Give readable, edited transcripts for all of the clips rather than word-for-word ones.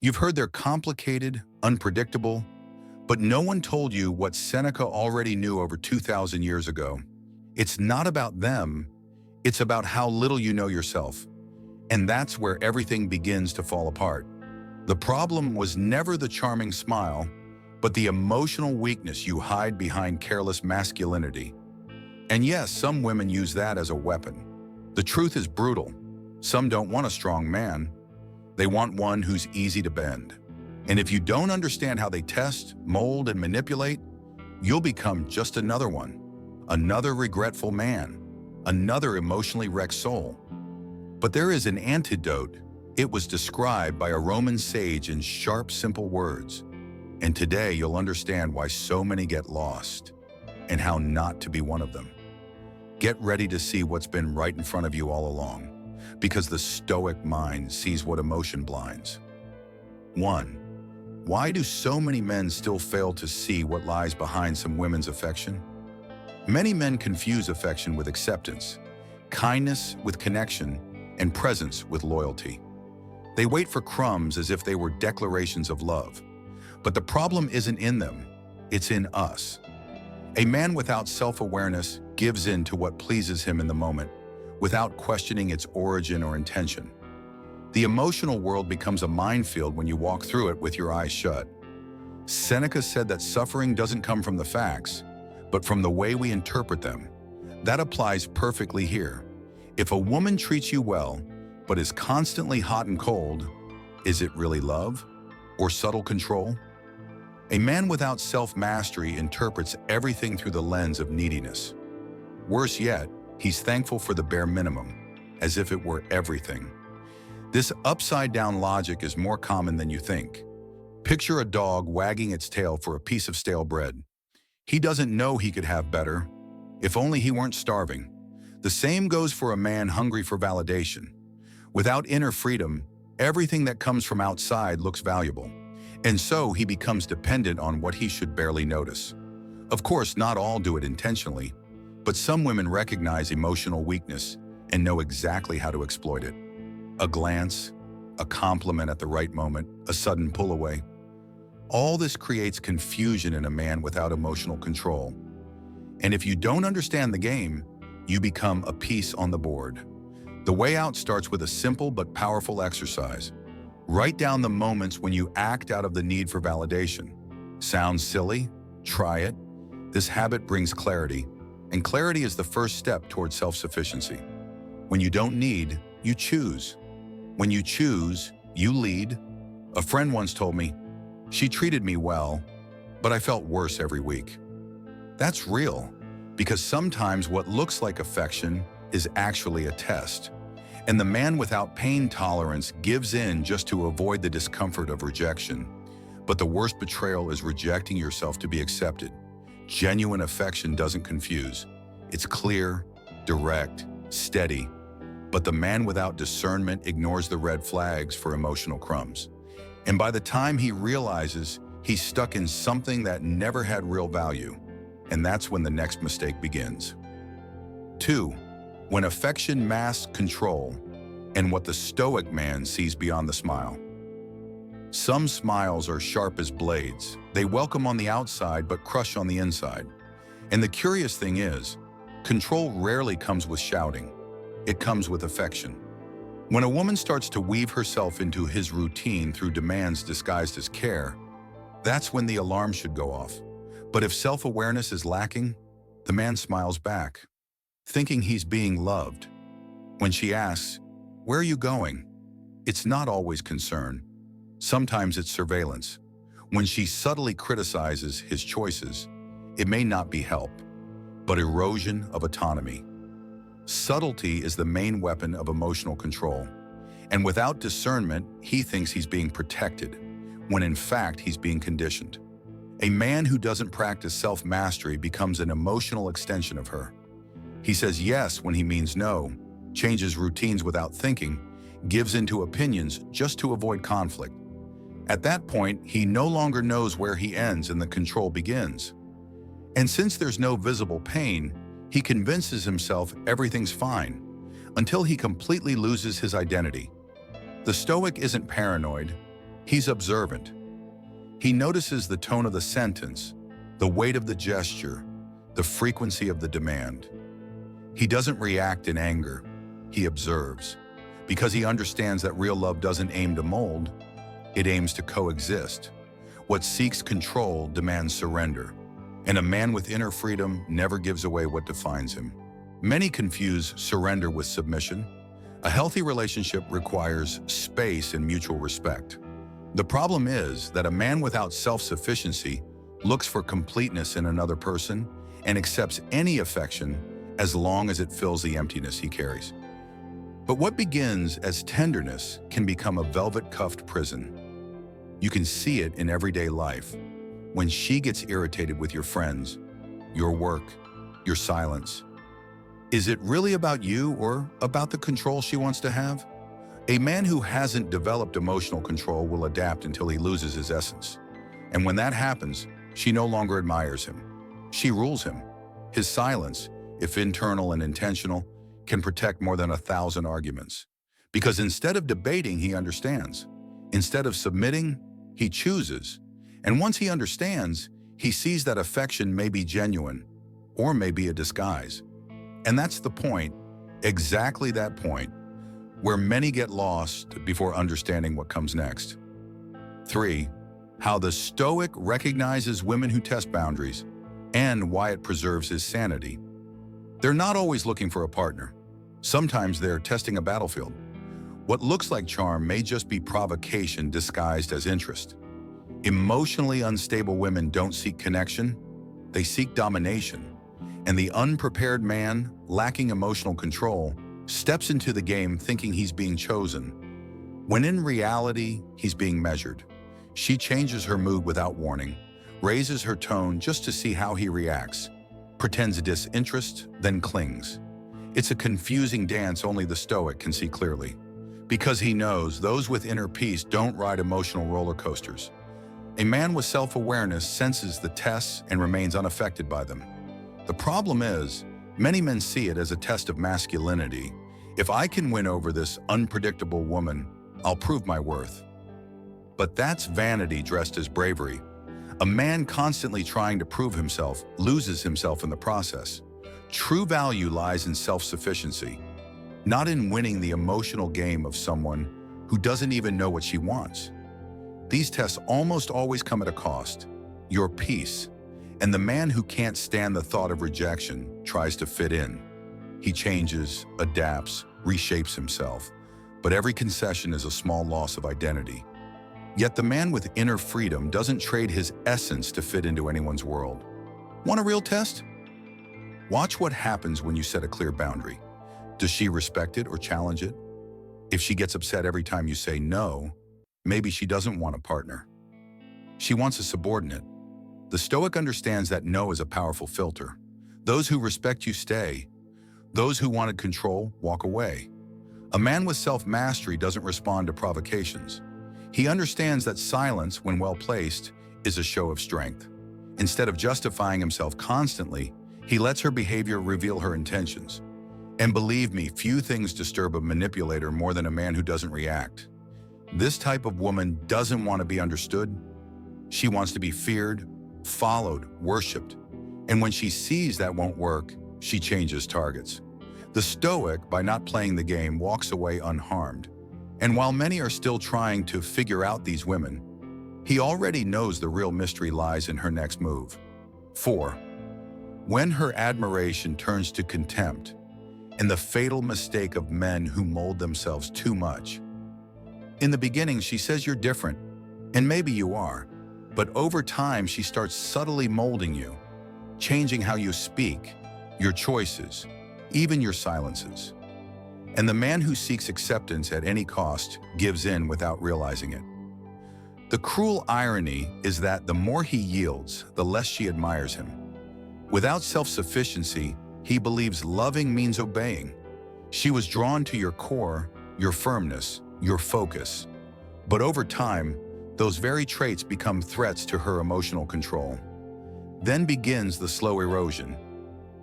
You've heard they're complicated, unpredictable, but no one told you what Seneca already knew over 2,000 years ago. It's not about them, it's about how little you know yourself. And that's where everything begins to fall apart. The problem was never the charming smile, but the emotional weakness you hide behind careless masculinity. And yes, some women use that as a weapon. The truth is brutal. Some don't want a strong man. They want one who's easy to bend. And if you don't understand how they test, mold, and manipulate, you'll become just another one. Another regretful man. Another emotionally wrecked soul. But there is an antidote. It was described by a Roman sage in sharp, simple words. And today you'll understand why so many get lost and how not to be one of them. Get ready to see what's been right in front of you all along, because the Stoic mind sees what emotion blinds. 1. Why do so many men still fail to see what lies behind some women's affection? Many men confuse affection with acceptance, kindness with connection, and presence with loyalty. They wait for crumbs as if they were declarations of love. But the problem isn't in them, it's in us. A man without self-awareness gives in to what pleases him in the moment, without questioning its origin or intention. The emotional world becomes a minefield when you walk through it with your eyes shut. Seneca said that suffering doesn't come from the facts, but from the way we interpret them. That applies perfectly here. If a woman treats you well, but is constantly hot and cold, is it really love or subtle control? A man without self-mastery interprets everything through the lens of neediness. Worse yet, he's thankful for the bare minimum, as if it were everything. This upside-down logic is more common than you think. Picture a dog wagging its tail for a piece of stale bread. He doesn't know he could have better, if only he weren't starving. The same goes for a man hungry for validation. Without inner freedom, everything that comes from outside looks valuable, and so he becomes dependent on what he should barely notice. Of course, not all do it intentionally, but some women recognize emotional weakness and know exactly how to exploit it. A glance, a compliment at the right moment, a sudden pull away. All this creates confusion in a man without emotional control. And if you don't understand the game, you become a piece on the board. The way out starts with a simple but powerful exercise. Write down the moments when you act out of the need for validation. Sounds silly? Try it. This habit brings clarity, and clarity is the first step towards self-sufficiency. When you don't need, you choose. When you choose, you lead. A friend once told me, "She treated me well, but I felt worse every week." That's real, because sometimes what looks like affection is actually a test. And the man without pain tolerance gives in just to avoid the discomfort of rejection. But the worst betrayal is rejecting yourself to be accepted. Genuine affection doesn't confuse. It's clear, direct, steady. But the man without discernment ignores the red flags for emotional crumbs. And by the time he realizes, he's stuck in something that never had real value. And that's when the next mistake begins. 2. When affection masks control, and what the Stoic man sees beyond the smile. Some smiles are sharp as blades. They welcome on the outside but crush on the inside. And the curious thing is, control rarely comes with shouting. It comes with affection. When a woman starts to weave herself into his routine through demands disguised as care, that's when the alarm should go off. But if self-awareness is lacking, the man smiles back, thinking he's being loved. When she asks, "Where are you going?" it's not always concern. Sometimes it's surveillance. When she subtly criticizes his choices, it may not be help, but erosion of autonomy. Subtlety is the main weapon of emotional control. And without discernment, he thinks he's being protected, when in fact he's being conditioned. A man who doesn't practice self-mastery becomes an emotional extension of her. He says yes when he means no, changes routines without thinking, gives into opinions just to avoid conflict. At that point, he no longer knows where he ends and the control begins. And since there's no visible pain, he convinces himself everything's fine, until he completely loses his identity. The Stoic isn't paranoid, He's observant. He notices the tone of the sentence, the weight of the gesture, the frequency of the demand. He doesn't react in anger. He observes, because he understands that real love doesn't aim to mold, it aims to coexist. What seeks control demands surrender, and a man with inner freedom never gives away what defines him. Many confuse surrender with submission. A healthy relationship requires space and mutual respect. The problem is that a man without self-sufficiency looks for completeness in another person and accepts any affection as long as it fills the emptiness he carries. But what begins as tenderness can become a velvet-cuffed prison. You can see it in everyday life. When she gets irritated with your friends, your work, your silence. Is it really about you or about the control she wants to have? A man who hasn't developed emotional control will adapt until he loses his essence. And when that happens, she no longer admires him. She rules him. His silence, if internal and intentional, can protect more than 1,000 arguments. Because instead of debating, he understands. Instead of submitting, he chooses. And once he understands, he sees that affection may be genuine or may be a disguise. And that's the point, exactly that point, where many get lost before understanding what comes next. 3. How the Stoic recognizes women who test boundaries and why it preserves his sanity. They're not always looking for a partner. Sometimes they're testing a battlefield. What looks like charm may just be provocation disguised as interest. Emotionally unstable women don't seek connection, they seek domination. And the unprepared man, lacking emotional control, steps into the game thinking he's being chosen, when in reality, he's being measured. She changes her mood without warning, raises her tone just to see how he reacts, pretends disinterest, then clings. It's a confusing dance only the Stoic can see clearly, because he knows those with inner peace don't ride emotional roller coasters. A man with self-awareness senses the tests and remains unaffected by them. The problem is, many men see it as a test of masculinity. If I can win over this unpredictable woman, I'll prove my worth. But that's vanity dressed as bravery. A man constantly trying to prove himself loses himself in the process. True value lies in self-sufficiency, not in winning the emotional game of someone who doesn't even know what she wants. These tests almost always come at a cost, your peace. And the man who can't stand the thought of rejection tries to fit in. He changes, adapts, reshapes himself, but every concession is a small loss of identity. Yet the man with inner freedom doesn't trade his essence to fit into anyone's world. Want a real test? Watch what happens when you set a clear boundary. Does she respect it or challenge it? If she gets upset every time you say no, maybe she doesn't want a partner. She wants a subordinate. The Stoic understands that no is a powerful filter. Those who respect you stay. Those who wanted control walk away. A man with self-mastery doesn't respond to provocations. He understands that silence, when well placed, is a show of strength. Instead of justifying himself constantly, he lets her behavior reveal her intentions. And believe me, few things disturb a manipulator more than a man who doesn't react. This type of woman doesn't want to be understood. She wants to be feared, followed, worshipped. And when she sees that won't work, she changes targets. The Stoic, by not playing the game, walks away unharmed. And while many are still trying to figure out these women, he already knows the real mystery lies in her next move. 4. When her admiration turns to contempt, and the fatal mistake of men who mold themselves too much. In the beginning, she says you're different, and maybe you are, but over time, she starts subtly molding you, changing how you speak, your choices, even your silences. And the man who seeks acceptance at any cost gives in without realizing it. The cruel irony is that the more he yields, the less she admires him. Without self-sufficiency, he believes loving means obeying. She was drawn to your core, your firmness, your focus. But over time, those very traits become threats to her emotional control. Then begins the slow erosion.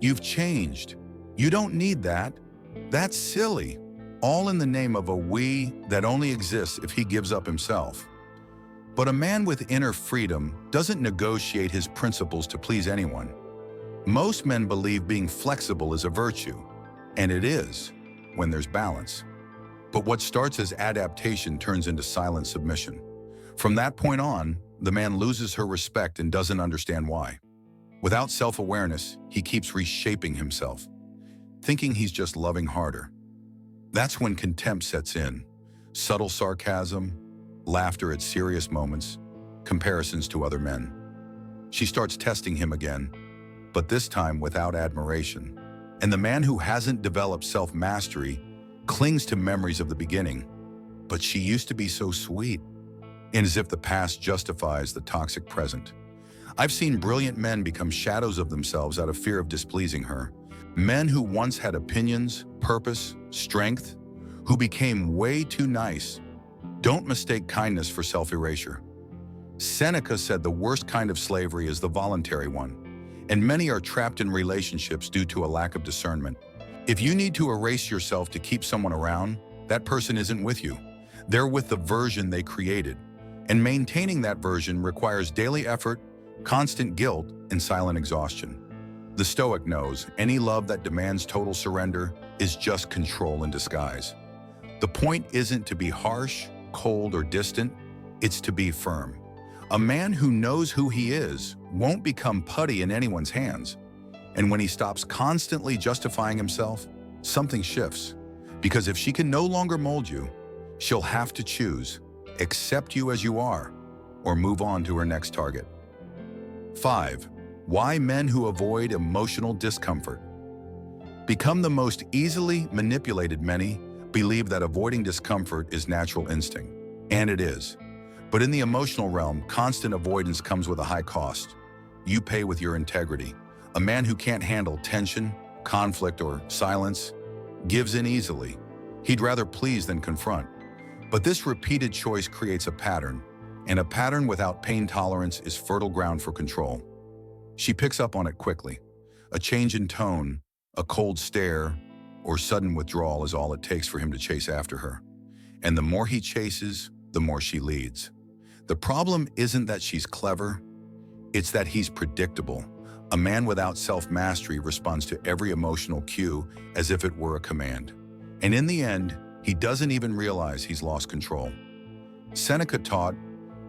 You've changed. You don't need that. That's silly. All in the name of a we that only exists if he gives up himself. But a man with inner freedom doesn't negotiate his principles to please anyone. Most men believe being flexible is a virtue, and it is, when there's balance. But what starts as adaptation turns into silent submission. From that point on, the man loses her respect and doesn't understand why. Without self-awareness, he keeps reshaping himself, thinking he's just loving harder. That's when contempt sets in. Subtle sarcasm, laughter at serious moments, comparisons to other men. She starts testing him again, but this time without admiration. And the man who hasn't developed self-mastery clings to memories of the beginning. But she used to be so sweet, and as if the past justifies the toxic present. I've seen brilliant men become shadows of themselves out of fear of displeasing her. Men who once had opinions, purpose, strength, who became way too nice. Don't mistake kindness for self-erasure. Seneca said the worst kind of slavery is the voluntary one, and many are trapped in relationships due to a lack of discernment. If you need to erase yourself to keep someone around, that person isn't with you. They're with the version they created. And maintaining that version requires daily effort, constant guilt, and silent exhaustion. The Stoic knows any love that demands total surrender is just control in disguise. The point isn't to be harsh, cold, or distant, it's to be firm. A man who knows who he is won't become putty in anyone's hands. And when he stops constantly justifying himself, something shifts. Because if she can no longer mold you, she'll have to choose: accept you as you are, or move on to her next target. 5. Why men who avoid emotional discomfort become the most easily manipulated. Many believe that avoiding discomfort is natural instinct, and it is. But in the emotional realm, constant avoidance comes with a high cost. You pay with your integrity. A man who can't handle tension, conflict, or silence gives in easily. He'd rather please than confront. But this repeated choice creates a pattern, and a pattern without pain tolerance is fertile ground for control. She picks up on it quickly. A change in tone, a cold stare, or sudden withdrawal is all it takes for him to chase after her. And the more he chases, the more she leads. The problem isn't that she's clever, it's that he's predictable. A man without self-mastery responds to every emotional cue as if it were a command. And in the end, he doesn't even realize he's lost control. Seneca taught,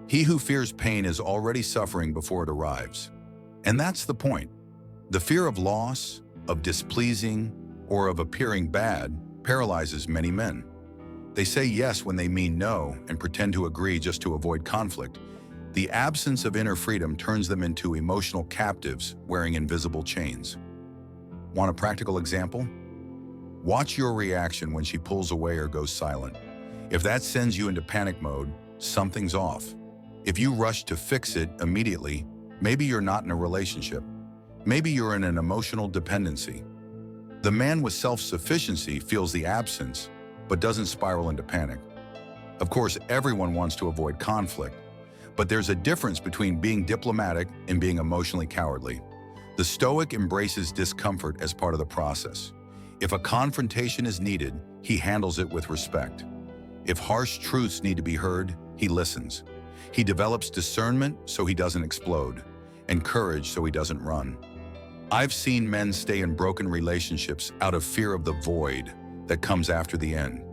"He who fears pain is already suffering before it arrives." And that's the point. The fear of loss, of displeasing, or of appearing bad paralyzes many men. They say yes when they mean no and pretend to agree just to avoid conflict. The absence of inner freedom turns them into emotional captives wearing invisible chains. Want a practical example? Watch your reaction when she pulls away or goes silent. If that sends you into panic mode, something's off. If you rush to fix it immediately, maybe you're not in a relationship. Maybe you're in an emotional dependency. The man with self-sufficiency feels the absence, but doesn't spiral into panic. Of course, everyone wants to avoid conflict, but there's a difference between being diplomatic and being emotionally cowardly. The Stoic embraces discomfort as part of the process. If a confrontation is needed, he handles it with respect. If harsh truths need to be heard, he listens. He develops discernment so he doesn't explode, and courage so he doesn't run. I've seen men stay in broken relationships out of fear of the void that comes after the end.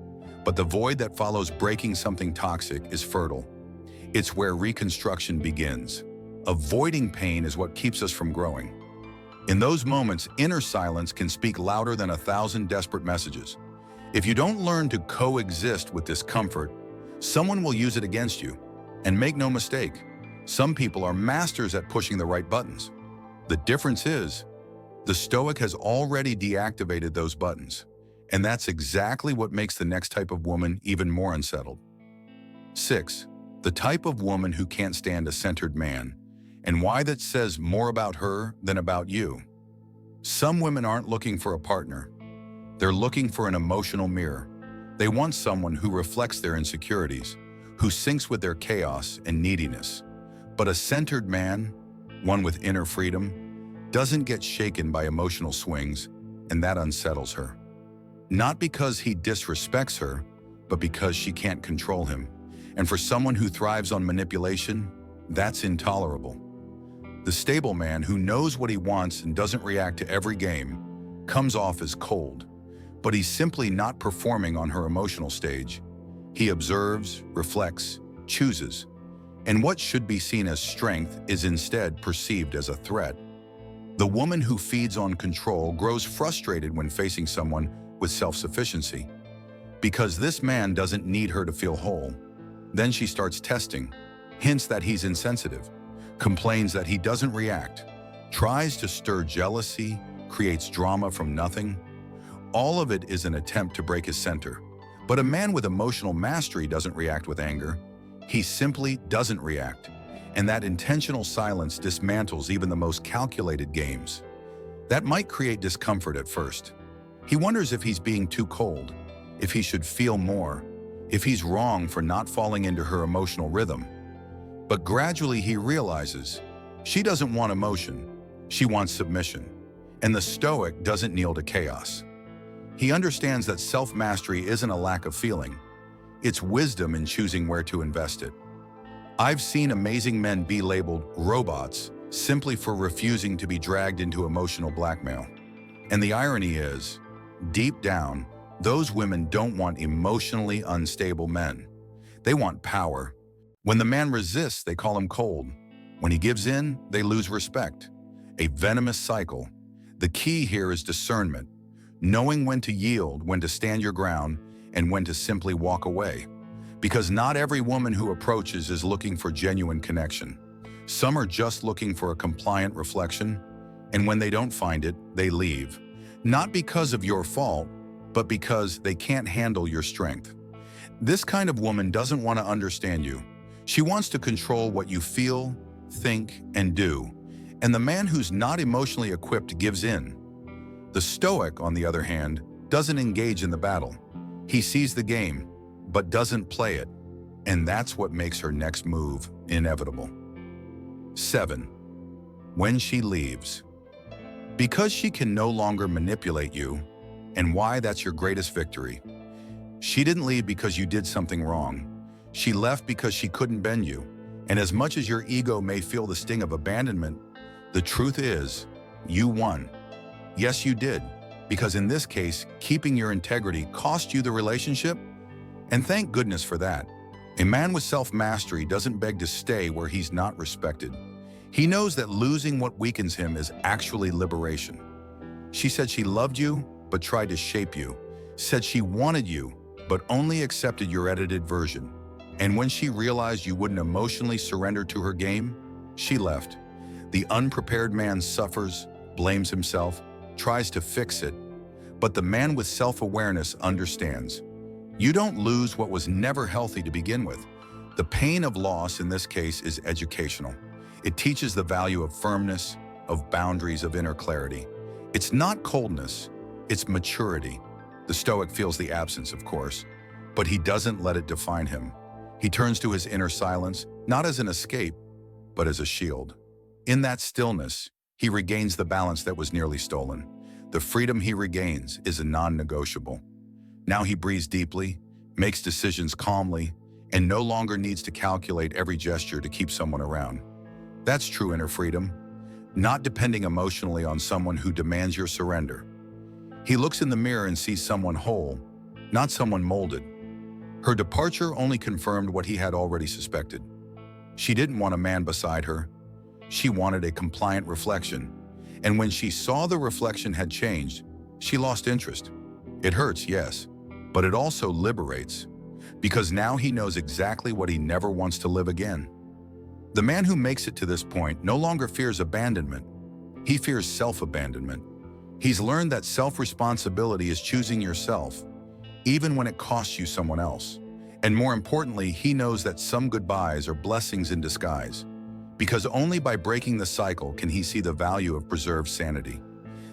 But the void that follows breaking something toxic is fertile. It's where reconstruction begins. Avoiding pain is what keeps us from growing. In those moments, inner silence can speak louder than 1,000 desperate messages. If you don't learn to coexist with discomfort, someone will use it against you. And make no mistake, some people are masters at pushing the right buttons. The difference is, the Stoic has already deactivated those buttons. And that's exactly what makes the next type of woman even more unsettled. 6. The type of woman who can't stand a centered man, and why that says more about her than about you. Some women aren't looking for a partner. They're looking for an emotional mirror. They want someone who reflects their insecurities, who syncs with their chaos and neediness. But a centered man, one with inner freedom, doesn't get shaken by emotional swings, and that unsettles her. Not because he disrespects her, but because she can't control him. And for someone who thrives on manipulation, that's intolerable. The stable man who knows what he wants and doesn't react to every game comes off as cold, but he's simply not performing on her emotional stage. He observes, reflects, chooses, and what should be seen as strength is instead perceived as a threat. The woman who feeds on control grows frustrated when facing someone with self-sufficiency, because this man doesn't need her to feel whole. Then she starts testing, hints that he's insensitive, complains that he doesn't react, tries to stir jealousy, creates drama from nothing. All of it is an attempt to break his center. But a man with emotional mastery doesn't react with anger. He simply doesn't react. And that intentional silence dismantles even the most calculated games. That might create discomfort at first. He wonders if he's being too cold, if he should feel more, if he's wrong for not falling into her emotional rhythm. But gradually he realizes she doesn't want emotion, she wants submission. And the Stoic doesn't kneel to chaos. He understands that self-mastery isn't a lack of feeling. It's wisdom in choosing where to invest it. I've seen amazing men be labeled robots simply for refusing to be dragged into emotional blackmail. And the irony is, deep down, those women don't want emotionally unstable men. They want power. When the man resists, they call him cold. When he gives in, they lose respect. A venomous cycle. The key here is discernment, knowing when to yield, when to stand your ground, and when to simply walk away. Because not every woman who approaches is looking for genuine connection. Some are just looking for a compliant reflection, and when they don't find it, they leave. Not because of your fault, but because they can't handle your strength. This kind of woman doesn't want to understand you. She wants to control what you feel, think, and do. And the man who's not emotionally equipped gives in. The Stoic, on the other hand, doesn't engage in the battle. He sees the game, but doesn't play it. And that's what makes her next move inevitable. 7. When she leaves. Because she can no longer manipulate you, and why that's your greatest victory. She didn't leave because you did something wrong. She left because she couldn't bend you. And as much as your ego may feel the sting of abandonment, the truth is, you won. Yes, you did, because in this case, keeping your integrity cost you the relationship, and thank goodness for that. A man with self-mastery doesn't beg to stay where he's not respected. He knows that losing what weakens him is actually liberation. She said she loved you, but tried to shape you. Said she wanted you, but only accepted your edited version. And when she realized you wouldn't emotionally surrender to her game, she left. The unprepared man suffers, blames himself, tries to fix it. But the man with self-awareness understands. You don't lose what was never healthy to begin with. The pain of loss in this case is educational. It teaches the value of firmness, of boundaries, of inner clarity. It's not coldness, it's maturity. The Stoic feels the absence, of course, but he doesn't let it define him. He turns to his inner silence, not as an escape, but as a shield. In that stillness, he regains the balance that was nearly stolen. The freedom he regains is a non-negotiable. Now he breathes deeply, makes decisions calmly, and no longer needs to calculate every gesture to keep someone around. That's true inner freedom, not depending emotionally on someone who demands your surrender. He looks in the mirror and sees someone whole, not someone molded. Her departure only confirmed what he had already suspected. She didn't want a man beside her. She wanted a compliant reflection. And when she saw the reflection had changed, she lost interest. It hurts, yes, but it also liberates, because now he knows exactly what he never wants to live again. The man who makes it to this point no longer fears abandonment. He fears self-abandonment. He's learned that self-responsibility is choosing yourself, even when it costs you someone else. And more importantly, he knows that some goodbyes are blessings in disguise, because only by breaking the cycle can he see the value of preserved sanity.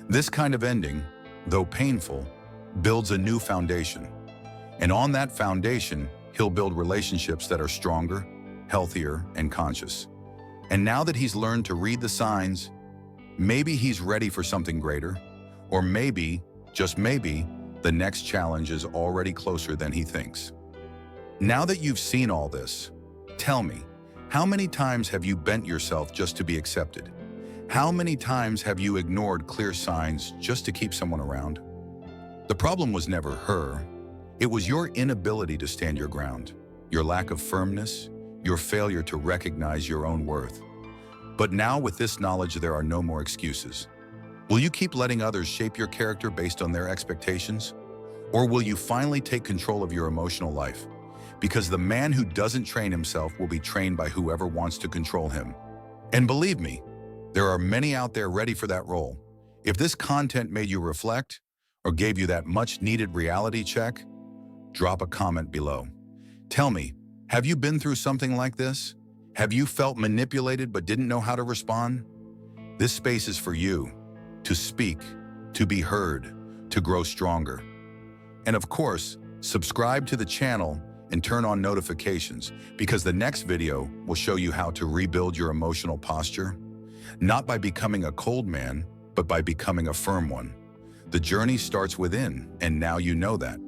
This kind of ending, though painful, builds a new foundation. And on that foundation, he'll build relationships that are stronger, healthier, and conscious. And now that he's learned to read the signs, maybe he's ready for something greater, or maybe, just maybe, the next challenge is already closer than he thinks. Now that you've seen all this, tell me, how many times have you bent yourself just to be accepted? How many times have you ignored clear signs just to keep someone around? The problem was never her. It was your inability to stand your ground, your lack of firmness, your failure to recognize your own worth. But now with this knowledge, there are no more excuses. Will you keep letting others shape your character based on their expectations? Or will you finally take control of your emotional life? Because the man who doesn't train himself will be trained by whoever wants to control him. And believe me, there are many out there ready for that role. If this content made you reflect or gave you that much-needed reality check, drop a comment below. Tell me, have you been through something like this? Have you felt manipulated but didn't know how to respond? This space is for you, to speak, to be heard, to grow stronger. And of course, subscribe to the channel and turn on notifications, because the next video will show you how to rebuild your emotional posture, not by becoming a cold man, but by becoming a firm one. The journey starts within, and now you know that.